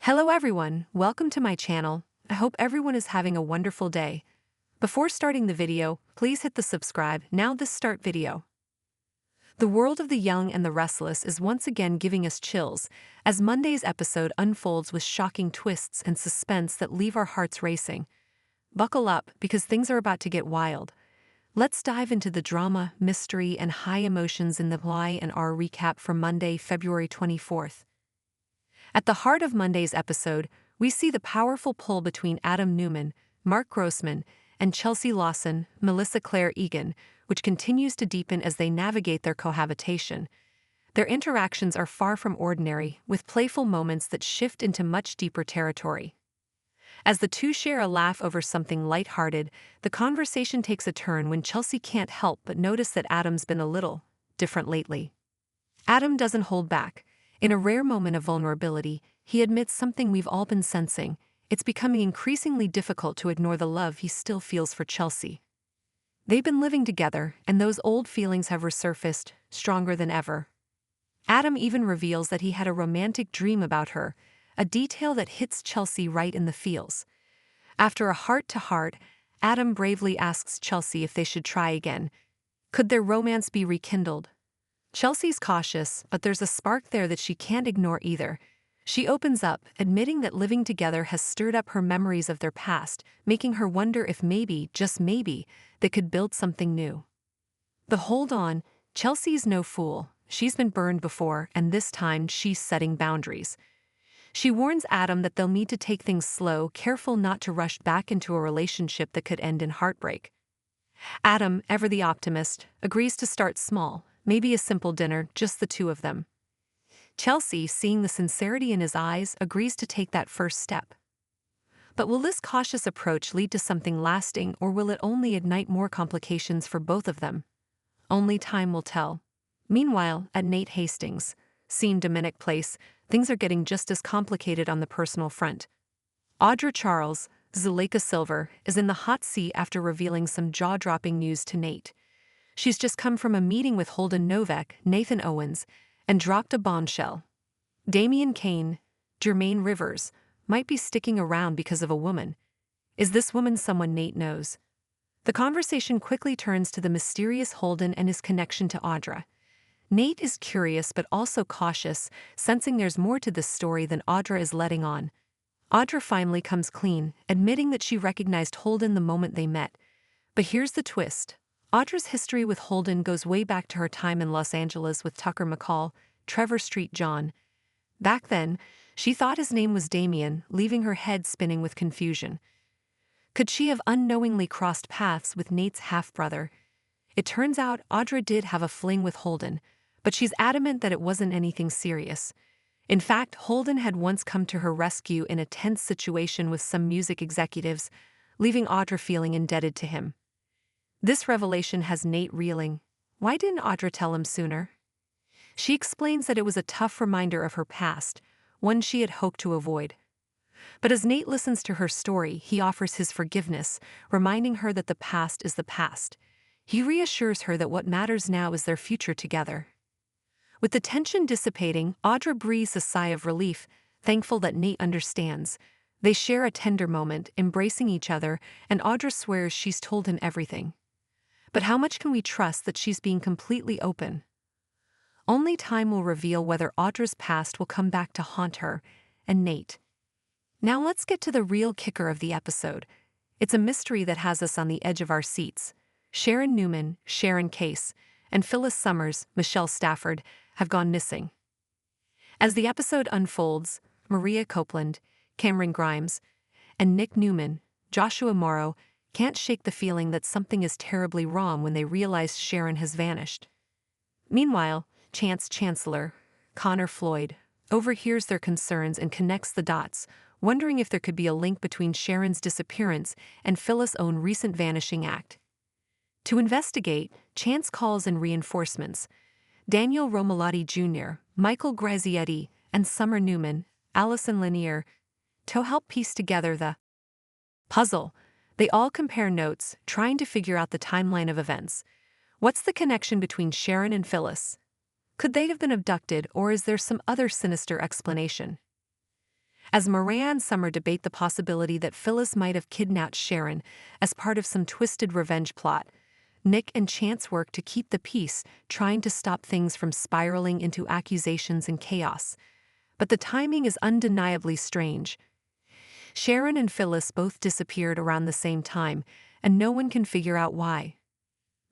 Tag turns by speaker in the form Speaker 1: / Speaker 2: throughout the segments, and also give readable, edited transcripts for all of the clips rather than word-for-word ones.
Speaker 1: Hello everyone, welcome to my channel. I hope everyone is having a wonderful day. Before starting the video, please hit the subscribe. Now this start video. The world of the young and the restless is once again giving us chills, as Monday's episode unfolds with shocking twists and suspense that leave our hearts racing. Buckle up, because things are about to get wild. Let's dive into the drama, mystery, and high emotions in the Y&R recap for Monday, February 24th. At the heart of Monday's episode, we see the powerful pull between Adam Newman, Mark Grossman, and Chelsea Lawson, Melissa Claire Egan, which continues to deepen as they navigate their cohabitation. Their interactions are far from ordinary, with playful moments that shift into much deeper territory. As the two share a laugh over something lighthearted, the conversation takes a turn when Chelsea can't help but notice that Adam's been a little different lately. Adam doesn't hold back. In a rare moment of vulnerability, he admits something we've all been sensing. It's becoming increasingly difficult to ignore the love he still feels for Chelsea. They've been living together, and those old feelings have resurfaced, stronger than ever. Adam even reveals that he had a romantic dream about her, a detail that hits Chelsea right in the feels. After a heart-to-heart, Adam bravely asks Chelsea if they should try again. Could their romance be rekindled? Chelsea's cautious, but there's a spark there that she can't ignore either. She opens up, admitting that living together has stirred up her memories of their past, making her wonder if maybe, just maybe, they could build something new. But hold on, Chelsea's no fool. She's been burned before, and this time she's setting boundaries. She warns Adam that they'll need to take things slow, careful not to rush back into a relationship that could end in heartbreak. Adam, ever the optimist, agrees to start small. Maybe a simple dinner, just the two of them. Chelsea, seeing the sincerity in his eyes, agrees to take that first step. But will this cautious approach lead to something lasting, or will it only ignite more complications for both of them? Only time will tell. Meanwhile, at Nate Hastings' scene Dominic Place, things are getting just as complicated on the personal front. Audra Charles, Zuleika Silver, is in the hot seat after revealing some jaw-dropping news to Nate. She's just come from a meeting with Holden Novak, Nathan Owens, and dropped a bombshell. Damian Kane, Jermaine Rivers, might be sticking around because of a woman. Is this woman someone Nate knows? The conversation quickly turns to the mysterious Holden and his connection to Audra. Nate is curious but also cautious, sensing there's more to this story than Audra is letting on. Audra finally comes clean, admitting that she recognized Holden the moment they met. But here's the twist. Audra's history with Holden goes way back to her time in Los Angeles with Tucker McCall, Trevor Street John. Back then, she thought his name was Damien, leaving her head spinning with confusion. Could she have unknowingly crossed paths with Nate's half-brother? It turns out Audra did have a fling with Holden, but she's adamant that it wasn't anything serious. In fact, Holden had once come to her rescue in a tense situation with some music executives, leaving Audra feeling indebted to him. This revelation has Nate reeling. Why didn't Audra tell him sooner? She explains that it was a tough reminder of her past, one she had hoped to avoid. But as Nate listens to her story, he offers his forgiveness, reminding her that the past is the past. He reassures her that what matters now is their future together. With the tension dissipating, Audra breathes a sigh of relief, thankful that Nate understands. They share a tender moment, embracing each other, and Audra swears she's told him everything. But how much can we trust that she's being completely open? Only time will reveal whether Audra's past will come back to haunt her and Nate. Now let's get to the real kicker of the episode. It's a mystery that has us on the edge of our seats. Sharon Newman, Sharon Case, and Phyllis Summers, Michelle Stafford, have gone missing. As the episode unfolds, Maria Copeland, Cameron Grimes, and Nick Newman, Joshua Morrow, can't shake the feeling that something is terribly wrong when they realize Sharon has vanished. Meanwhile, Chance Chancellor, Connor Floyd, overhears their concerns and connects the dots, wondering if there could be a link between Sharon's disappearance and Phyllis' own recent vanishing act. To investigate, Chance calls in reinforcements. Daniel Romalotti Jr., Michael Grazietti, and Summer Newman, Allison Lanier, to help piece together the puzzle. They all compare notes, trying to figure out the timeline of events. What's the connection between Sharon and Phyllis? Could they have been abducted, or is there some other sinister explanation? As Maria and Summer debate the possibility that Phyllis might have kidnapped Sharon as part of some twisted revenge plot, Nick and Chance work to keep the peace, trying to stop things from spiraling into accusations and chaos. But the timing is undeniably strange. Sharon and Phyllis both disappeared around the same time, and no one can figure out why.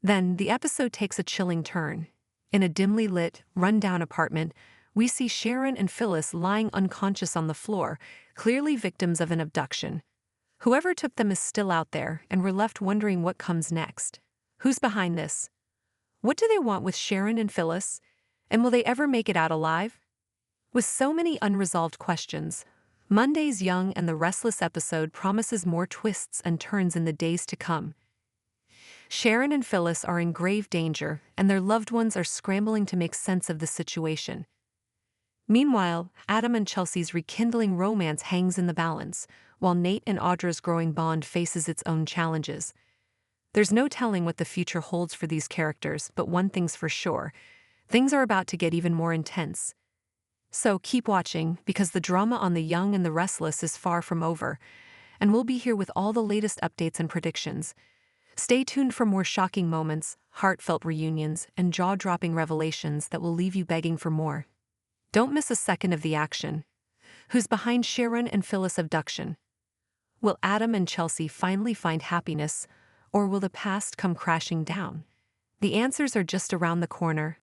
Speaker 1: Then, the episode takes a chilling turn. In a dimly lit, run-down apartment, we see Sharon and Phyllis lying unconscious on the floor, clearly victims of an abduction. Whoever took them is still out there, and we're left wondering what comes next. Who's behind this? What do they want with Sharon and Phyllis? And will they ever make it out alive? With so many unresolved questions, Monday's Young and the Restless episode promises more twists and turns in the days to come. Sharon and Phyllis are in grave danger, and their loved ones are scrambling to make sense of the situation. Meanwhile, Adam and Chelsea's rekindling romance hangs in the balance, while Nate and Audra's growing bond faces its own challenges. There's no telling what the future holds for these characters, but one thing's for sure: things are about to get even more intense. So keep watching, because the drama on The Young and the Restless is far from over, and we'll be here with all the latest updates and predictions. Stay tuned for more shocking moments, heartfelt reunions, and jaw-dropping revelations that will leave you begging for more. Don't miss a second of the action. Who's behind Sharon and Phyllis' abduction? Will Adam and Chelsea finally find happiness, or will the past come crashing down? The answers are just around the corner,